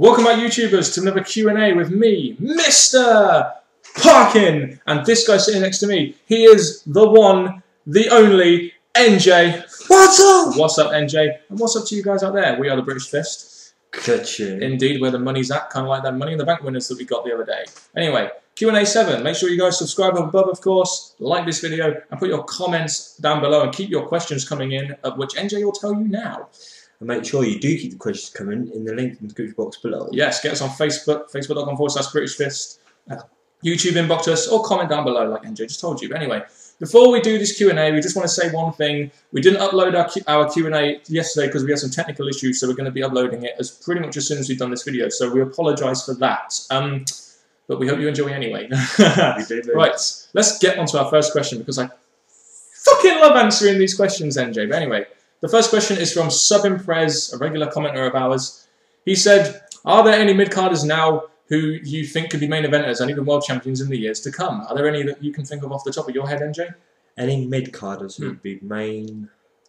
Welcome back, YouTubers, to another Q&A with me, Mr. Parkin, and this guy sitting next to me, he is the one, the only, NJ. What's up? What's up, NJ? And what's up to you guys out there? We are the British Fist. Gotcha. Indeed, where the money's at, kind of like that Money in the Bank winners that we got the other day. Anyway, Q&A 7. Make sure you guys subscribe up above, of course, like this video, and put your comments down below, and keep your questions coming in, of which NJ will tell you now. And make sure you do keep the questions coming in the link in the description box below. Yes, get us on Facebook, facebook.com/British Fist. YouTube, inbox us, or comment down below, like NJ just told you. But anyway, before we do this Q&A, we just want to say one thing. We didn't upload our Q&A yesterday because we had some technical issues, so we're going to be uploading it as pretty much as soon as we've done this video. So we apologise for that. But we hope you enjoy anyway. Right, let's get on to our first question, because I fucking love answering these questions, NJ. But anyway, the first question is from Subimprez, a regular commenter of ours. He said, are there any mid-carders now who you think could be main eventers and even world champions in the years to come? Are there any that you can think of off the top of your head, NJ? Any mid-carders who would be main...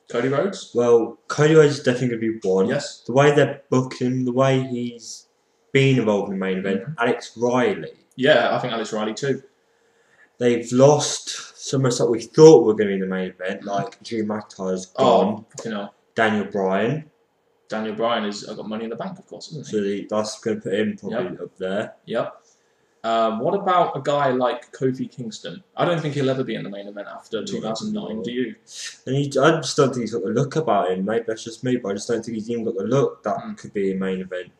Cody Rhodes? Well, Cody Rhodes is definitely going to be one. Yes. The way they're booking, the way he's been involved in the main event. Alex Riley. Yeah, I think Alex Riley too. They've lost some of that we thought were going to be in the main event, like Drew McIntyre's gone. Fucking hell. Daniel Bryan. Daniel Bryan has got Money in the Bank, of course, isn't he? So that's going to put him probably up there. Yep. What about a guy like Kofi Kingston? I don't think he'll ever be in the main event after 2009, do you? And I just don't think he's got the look about him. Maybe that's just me, but I just don't think he's even got the look that could be a main event.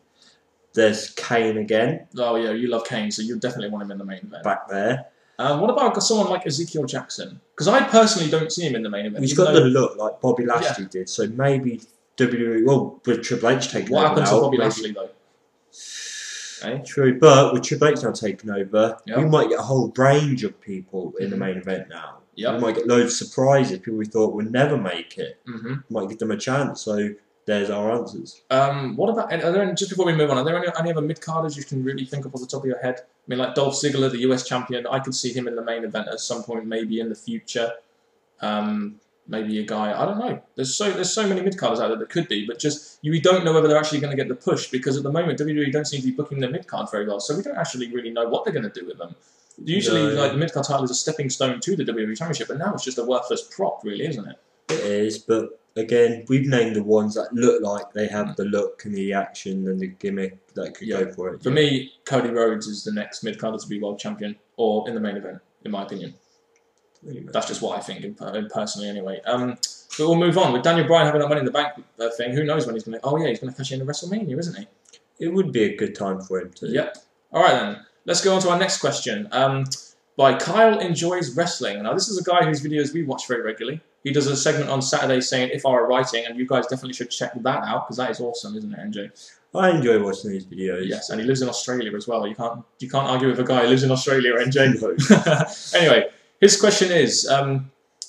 There's Kane again. Oh yeah, you love Kane, so you definitely want him in the main event. Back there. What about someone like Ezekiel Jackson? Because I personally don't see him in the main event. He's got the look like Bobby Lashley did, so maybe WWE, well, with Triple H taking over. What happened to now, Bobby Lashley though? True, but with Triple H now taking over, Yep. we might get a whole range of people in the main event now. Yep. We might get loads of surprises, people we thought would never make it. Mm-hmm. Might give them a chance, so there's our answers. What about, are there any, just before we move on, are there any other mid-carders you can really think of off the top of your head? I mean, like Dolph Ziggler, the US champion, I could see him in the main event at some point, maybe in the future. Maybe a guy, I don't know. There's so many mid-carders out there that could be, but just, we don't know whether they're actually going to get the push, because at the moment, WWE don't seem to be booking their mid-card very well, so we don't actually really know what they're going to do with them. Usually, like, the mid-card title is a stepping stone to the WWE Championship, but now it's just a worthless prop, really, isn't it? It is, but again, we've named the ones that look like they have the look and the action and the gimmick that could go for it. For me, Cody Rhodes is the next mid-carder to be world champion, or in the main event, in my opinion. That's just what I think, personally, anyway. But we'll move on. With Daniel Bryan having that Money in the Bank thing, who knows when he's going to... Oh, yeah, he's going to cash in WrestleMania, isn't he? It would be a good time for him to... Yep. All right, then. Let's go on to our next question. By Kyle Enjoys Wrestling. Now, this is a guy whose videos we watch very regularly. He does a segment on Saturday saying If I Were Writing, and you guys definitely should check that out, because that is awesome, isn't it, NJ? I enjoy watching these videos. Yes, and he lives in Australia as well. You can't argue with a guy who lives in Australia, NJ. Anyway... His question is, oh,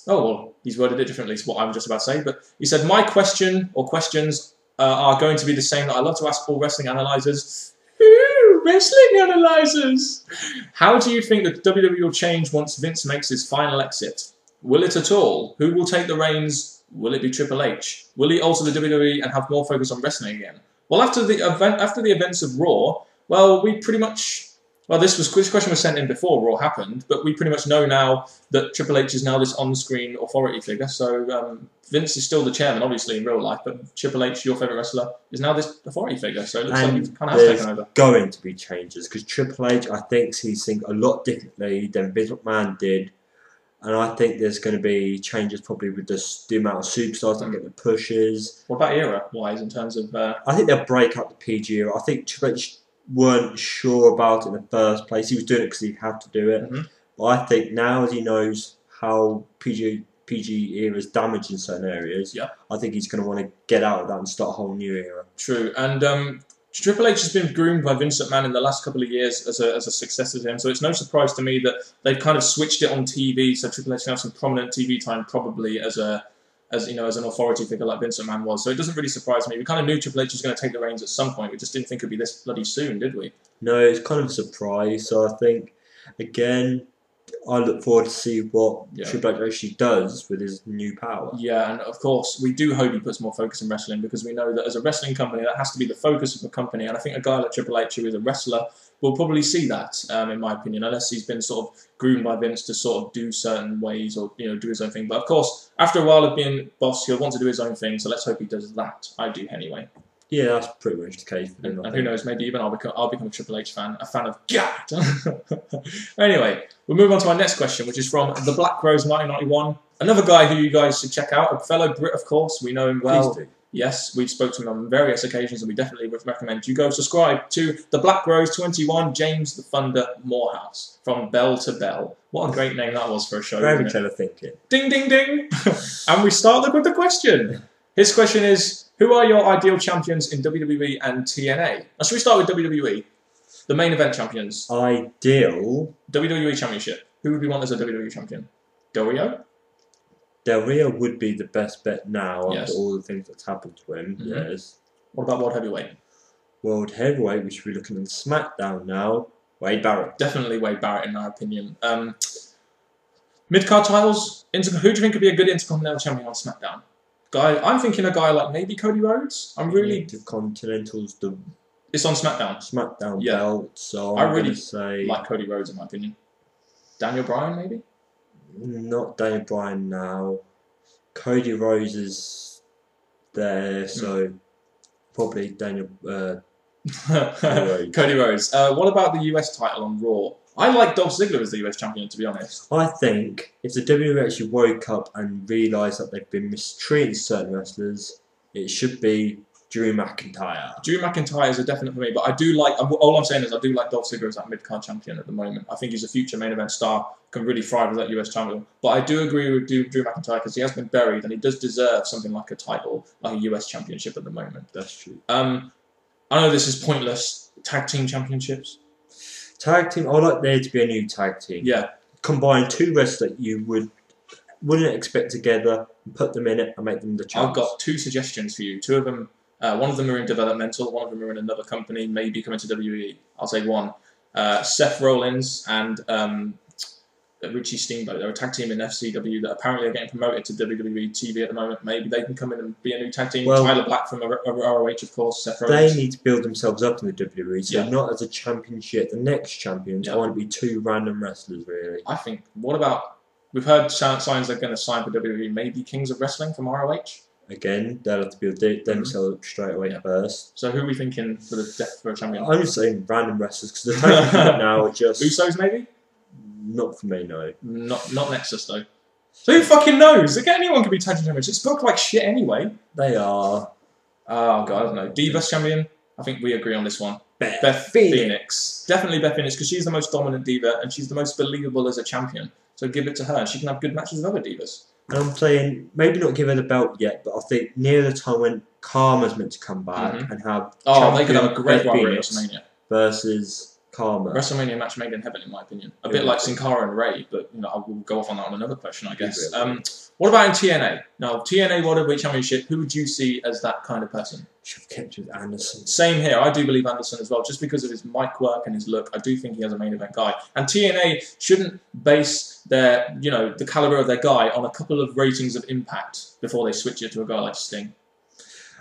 well, he's worded it differently to what I was just about to say, but he said, my question, or questions, are going to be the same that I love to ask all wrestling analyzers. Ooh, wrestling analyzers! How do you think that WWE will change once Vince makes his final exit? Will it at all? Who will take the reins? Will it be Triple H? Will he alter the WWE and have more focus on wrestling again? Well, after the events of Raw, well, we pretty much... Well, this question was sent in before Raw happened, but we pretty much know now that Triple H is now this on-screen authority figure. So Vince is still the chairman, obviously, in real life, but Triple H, your favourite wrestler, is now this authority figure. So it looks like he kind of has taken over. Going to be changes, because Triple H, I think, sees things a lot differently than Vince McMahon did. And I think there's going to be changes probably with the amount of superstars that get the pushes. What about era-wise, in terms of... I think they'll break up the PG era. I think Triple H weren't sure about it in the first place. He was doing it because he had to do it. But I think now, as he knows how PG era is damaged in certain areas, I think he's going to want to get out of that and start a whole new era. True. And Triple H has been groomed by Vince McMahon in the last couple of years as a successor to him, so it's no surprise to me that they've kind of switched it on TV, so Triple H can have some prominent TV time probably as an authority figure like Vince McMahon was. So it doesn't really surprise me. We kind of knew Triple H was going to take the reins at some point. We just didn't think it would be this bloody soon, did we? No, it's kind of a surprise. So I think, again, I look forward to see what Yeah. Triple H actually does with his new power. Yeah, and of course, we do hope he puts more focus in wrestling because we know that as a wrestling company, that has to be the focus of the company. And I think a guy like Triple H, who is a wrestler, will probably see that, in my opinion, unless he's been sort of groomed by Vince to sort of do certain ways or do his own thing. But of course, after a while of being boss, he'll want to do his own thing. So let's hope he does that. I do anyway. Yeah, that's pretty much the case for him. And who knows, maybe even I'll become a Triple H fan, a fan of God. Anyway, we'll move on to our next question, which is from the Black Rose 1991. Another guy who you guys should check out, a fellow Brit, of course. We know him well. Please do. Yes, we've spoken to him on various occasions, and we definitely would recommend you go subscribe to the Black Rose 21, James the Thunder Morehouse, from Bell to Bell. What a great name that was for a show. Very clever thinking. Ding, ding, ding. And we start with the question. His question is, who are your ideal champions in WWE and TNA? Now, should we start with WWE? The main event champions. Ideal. WWE Championship. Who would we want as a WWE champion? Del Rio? Del Rio would be the best bet now Yes. after all the things that's happened to him. Mhm. Yes. What about World Heavyweight? World Heavyweight, we should be looking at SmackDown now. Wade Barrett. Definitely Wade Barrett, in our opinion. Mid-card titles. Who do you think could be a good Intercontinental champion on SmackDown? I'm thinking a guy like maybe Cody Rhodes. Intercontinental's the It's on SmackDown. SmackDown Yeah. belt, so I I'm really going to say like Cody Rhodes, in my opinion. Daniel Bryan, maybe? not Daniel Bryan now. Cody Rhodes is there, so probably Daniel. Cody Rhodes. What about the US title on Raw? I like Dolph Ziggler as the US champion, to be honest. I think if the WWE actually woke up and realised that they've been mistreating certain wrestlers, it should be Drew McIntyre. Drew McIntyre is a definite for me, but I do like. All I'm saying is I do like Dolph Ziggler as that mid-card champion at the moment. I think he's a future main event star, can really thrive as that US champion. But I do agree with Drew McIntyre because he has been buried and he does deserve something like a title, like a US championship at the moment. That's true. I know this is pointless. Tag team championships. Tag team. I would like there to be a new tag team. Yeah. Combine two wrestlers that you wouldn't expect together, and put them in it, and make them the champs. I've got two suggestions for you. Two of them. One of them are in developmental. One of them are in another company, maybe coming to WWE. I'll say one. Seth Rollins and Richie Steamboat. They're a tag team in FCW that apparently are getting promoted to WWE TV at the moment. Maybe they can come in and be a new tag team. Well, Tyler Black from ROH, of course. Seth Rollins. They need to build themselves up in the WWE, so Yeah. not as a championship. The next champions, Yeah. I want to be two random wrestlers, really. I think. What about? We've heard signs they're going to sign for WWE. Maybe Kings of Wrestling from ROH. Again, they'll have to build themselves up straight away Yeah. first. So who are we thinking for a champion? I'm just saying random wrestlers because the tag team now are just Usos, maybe. not for me. No, Not Nexus though. So who fucking knows? Again, anyone can be tag team champions. It's booked like shit anyway. they are. Oh god, I don't know. Divas champion. I think we agree on this one. Beth Phoenix. Definitely Beth Phoenix because she's the most dominant diva and she's the most believable as a champion. So give it to her and she can have good matches with other divas. And I'm saying maybe not give her the belt yet, but I think near the time when Karma's meant to come back and have Oh, they could have a great Beth rivalry at Phoenix WrestleMania. versus Karma. WrestleMania match made in heaven, in my opinion. A bit like Sin Cara and Ray, but I will go off on that on another question, I guess. What about in TNA? Now, TNA World Heavyweight Championship, who would you see as that kind of person? Should have kept with Anderson. Same here. I do believe Anderson as well, just because of his mic work and his look. I do think he has a main event guy. And TNA shouldn't base their, the caliber of their guy on a couple of ratings of Impact before they switch it to a guy like Sting.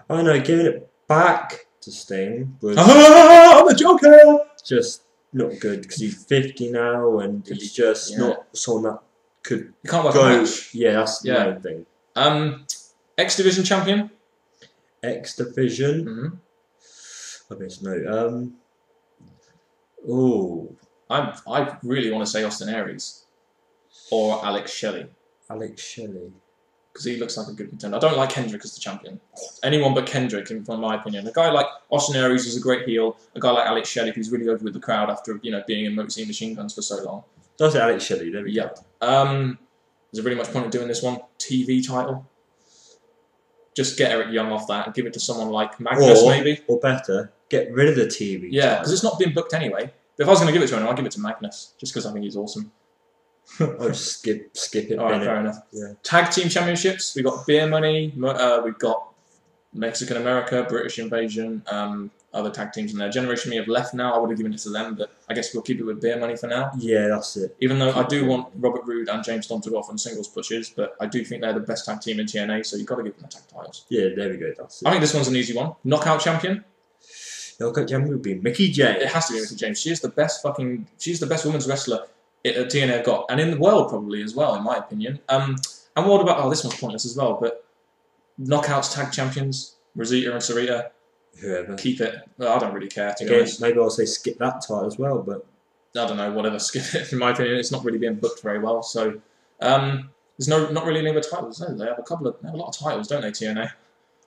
I know, giving it back to Sting was I'm the Joker! just not good because he's 50 now and he's just not someone that could You can't work a go. match. Yeah, that's the main thing. X Division champion. X Division. I guess no. I really want to say Austin Aries or Alex Shelley Alex Shelley. because he looks like a good contender. I don't like Kendrick as the champion. Anyone but Kendrick, in my opinion. A guy like Austin Aries is a great heel. A guy like Alex Shelley who's really over with the crowd after being in Motor City Machine Guns for so long. That's Alex Shelley. There we go. Is there really much point in doing this one? TV title. Just get Eric Young off that and give it to someone like Magnus, maybe. Or better, get rid of the TV. Yeah, because it's not being booked anyway. But if I was going to give it to anyone, I'd give it to Magnus, just because I think he's awesome. I'll just skip it. All right, fair enough. Yeah. Tag team championships. We got Beer Money. We've got Mexican America, British Invasion. other tag teams in there. Generation Me have left now. I would have given it to them, but I guess we'll keep it with Beer Money for now. Yeah, that's it. Even though I do want Robert Roode and James Storm to go off on singles pushes, but I do think they're the best tag team in TNA, so you've got to give them the tag titles. Yeah, there we go. That's it. I think this one's an easy one. Knockout champion. Knockout champion would be Mickie James. It has to be Mickie James. She is the best she's the best women's wrestler TNA have got, and in the world probably as well, in my opinion. And what about? Oh, this one's pointless as well. But Knockouts tag champions, Rosita and Sarita. Whoever. Keep it. Well, I don't really care. To be Again, honest. maybe I'll say skip that title as well, but I don't know. Whatever. Skip it. In my opinion, it's not really being booked very well. So there's not really any other titles. No, they have a lot of titles, don't they? TNA.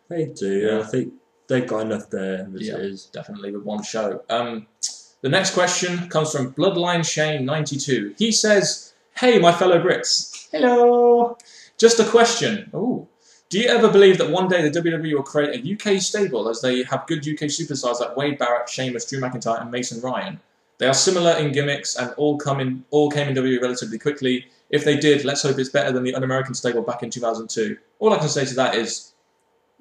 they do. Yeah. I think they've got enough there as it is. Definitely with one show. The next question comes from Bloodline Shane 92. He says, "Hey, my fellow Brits. Hello. Just a question. Ooh. Do you ever believe that one day the WWE will create a UK stable, as they have good UK superstars like Wade Barrett, Sheamus, Drew McIntyre, and Mason Ryan? They are similar in gimmicks and all came in WWE relatively quickly. If they did, let's hope it's better than the Un-American stable back in 2002. All I can say to that is,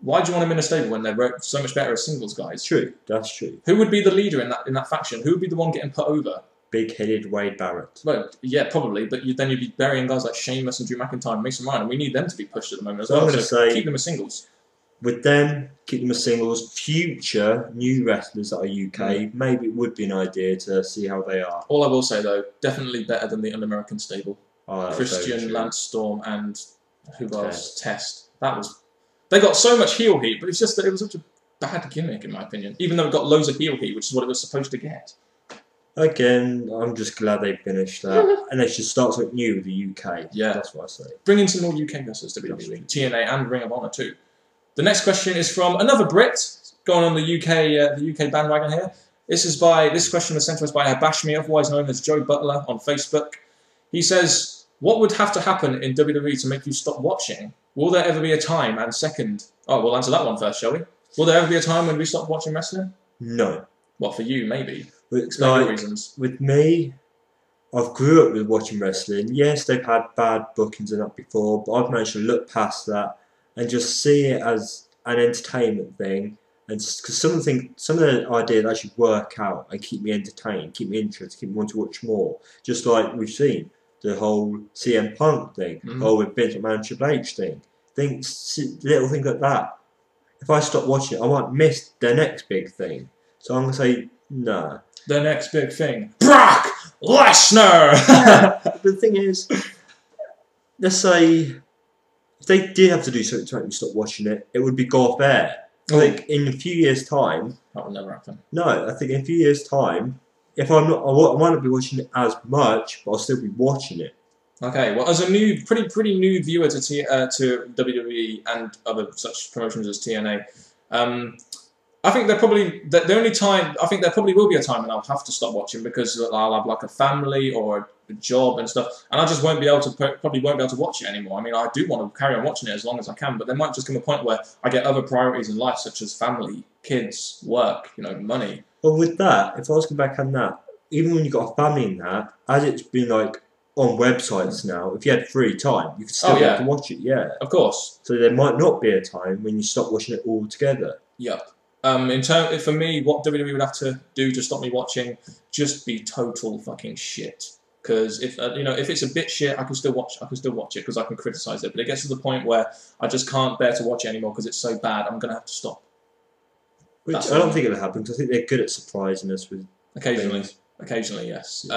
why do you want them in a stable when they're so much better as singles guys? True, that's true. Who would be the leader in that faction? Who would be the one getting put over? Big-headed Wade Barrett. Well, yeah, probably, but then you'd be burying guys like Sheamus and Drew McIntyre and Mason Ryan, and we need them to be pushed at the moment as So well. I'm going to say, keep them as singles. With them, keep them as singles. Future new wrestlers that are UK, maybe it would be an idea to see how they are. All I will say though, definitely better than the Un-American stable. Oh, Christian, Lance Storm, and who else? Test. They got so much heel heat, but it's just that it was such a bad gimmick in my opinion. Even though it got loads of heel heat, which is what it was supposed to get. Again, I'm just glad they finished that. And they should start something new with the UK. Yeah. That's what I say. Bring in some more UK wrestlers to WWE, TNA and Ring of Honor too. The next question is from another Brit, going on the UK bandwagon here. This question was sent to us by Bashmi, otherwise known as Joe Butler on Facebook. He says, what would have to happen in WWE to make you stop watching? Will there ever be a time? And second, we'll answer that one first, shall we? Will there ever be a time when we stop watching wrestling? No. What, for you, maybe? Explain your reasons. With me, I've grew up with watching wrestling. Yes, they've had bad bookings and that before, but I've managed to look past that and just see it as an entertainment thing. And because some of the ideas actually work out and keep me entertained, keep me interested, keep me wanting to watch more. Just like we've seen the whole CM Punk thing, or with Vince McMahon Triple H thing. Little things like that. If I stop watching it, I might miss the next big thing. So I'm gonna say no. The next big thing, Brock Lesnar. The thing is, let's say if they did have to do something to make me stop watching it, it would be go off air. I think in a few years' time, that will never happen. No, I think in a few years' time, if I'm not, I might not be watching it as much, but I'll still be watching it. Okay, well, as a pretty new viewer to WWE and other such promotions as TNA, I think there probably will be a time when I'll have to stop watching because I'll have like a family or a job and stuff, and I just won't be able to probably won't be able to watch it anymore. I mean, I do want to carry on watching it as long as I can, but there might just come a point where I get other priorities in life, such as family, kids, work, money. Well, with that, if I was to go back on that, even when you've got a family in that, as it's been like on websites now, if you had free time, you could still be able to watch it. Yeah, of course. So there might not be a time when you stop watching it altogether. Yep. For me, what WWE would have to do to stop me watching, just be total fucking shit. Because if it's a bit shit, I can still watch it because I can criticize it. But it gets to the point where I just can't bear to watch it anymore because it's so bad. I'm gonna have to stop. Which I don't think it'll happen because I think they're good at surprising us with occasionally. things. Occasionally, yes.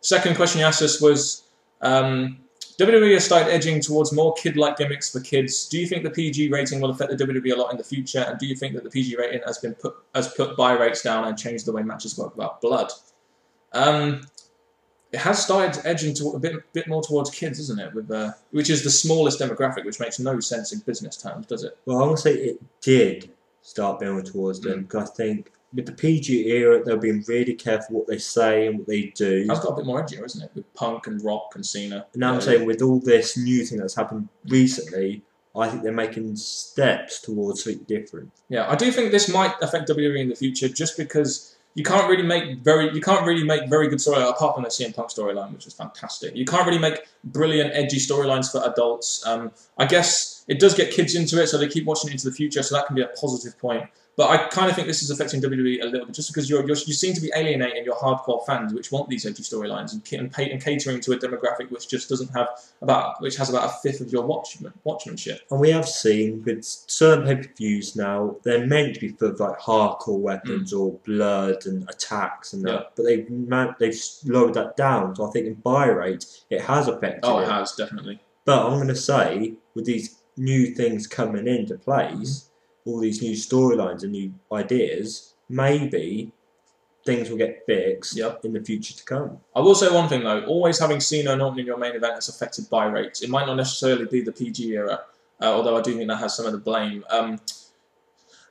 Second question you asked us was, WWE has started edging towards more kid-like gimmicks for kids. Do you think the PG rating will affect the WWE a lot in the future? And do you think that the PG rating has put buy rates down and changed the way matches work about blood? It has started edging to a bit more towards kids, isn't it? Which is the smallest demographic, which makes no sense in business terms, does it? Well, I'm going to say it did start building towards them because I think with the PG era, they're being really careful what they say and what they do. That's got a bit more edgier, isn't it? With Punk and Rock and Cena. And now I'm saying with all this new thing that's happened recently, I think they're making steps towards something different. Yeah, I do think this might affect WWE in the future, just because you can't really make very good storylines apart from the CM Punk storyline, which is fantastic. You can't really make brilliant, edgy storylines for adults. I guess it does get kids into it, so they keep watching it into the future, so that can be a positive point. But I kind of think this is affecting WWE a little bit, just because you seem to be alienating your hardcore fans, which want these edgy storylines, and catering to a demographic which just doesn't have which has about a fifth of your watchmanship. And we have seen with certain pay-per-views now, they're meant to be full of like hardcore weapons or blood and attacks and that, but they've lowered that down. So I think in buy rate, it has affected. Oh, it has definitely. But I'm going to say, with these new things coming into place, all these new storylines and new ideas, maybe things will get fixed in the future to come. I will say one thing though, always having Cena and Orton in your main event has affected buy rates. It might not necessarily be the PG era, although I do think that has some of the blame.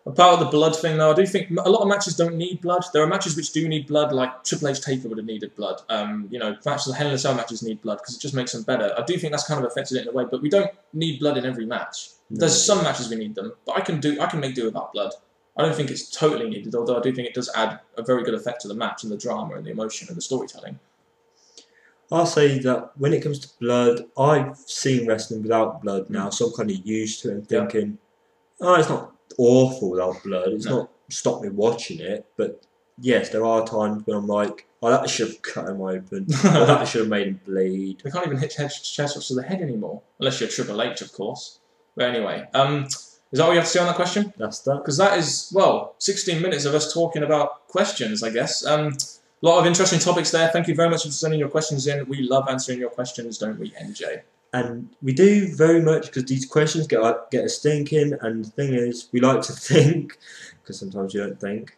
About the blood thing though, I do think a lot of matches don't need blood. There are matches which do need blood, like Triple H Taker would have needed blood. You know, matches, the Hell in a Cell matches need blood because it just makes them better. I do think that's kind of affected it in a way, but we don't need blood in every match. There's some matches we need them, but I can make do without blood. I don't think it's totally needed, although I do think it does add a very good effect to the match and the drama and the emotion and the storytelling. I'll say that when it comes to blood, I've seen wrestling without blood now, so I'm kind of used to it and thinking, oh, it's not awful without blood. It's not stopped me watching it, but yes, there are times when I'm like, oh, that should have cut him open, or that should have made him bleed. They can't even hit chest shots to the head anymore, unless you're Triple H, of course. But anyway, is that all you have to say on that question? That's that. Because that is, well, 16 minutes of us talking about questions, I guess. A lot of interesting topics there. Thank you very much for sending your questions in. We love answering your questions, don't we, NJ? And we do very much, because these questions get us thinking, and the thing is, we like to think, because sometimes you don't think.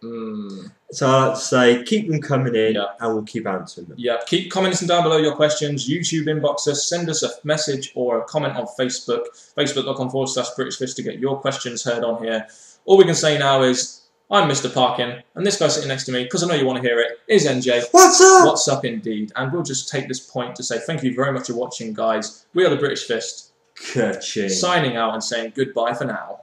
So I like to say, keep them coming in, and we'll keep answering them. Yeah, keep commenting down below your questions. YouTube inbox us, send us a message or a comment on Facebook, facebook.com/BritishFist to get your questions heard on here. All we can say now is, I'm Mr. Parkin, and this guy sitting next to me, because I know you want to hear it, is NJ. What's up? What's up indeed. And we'll just take this point to say thank you very much for watching, guys. We are the British Fist. Ka-ching. Signing out and saying goodbye for now.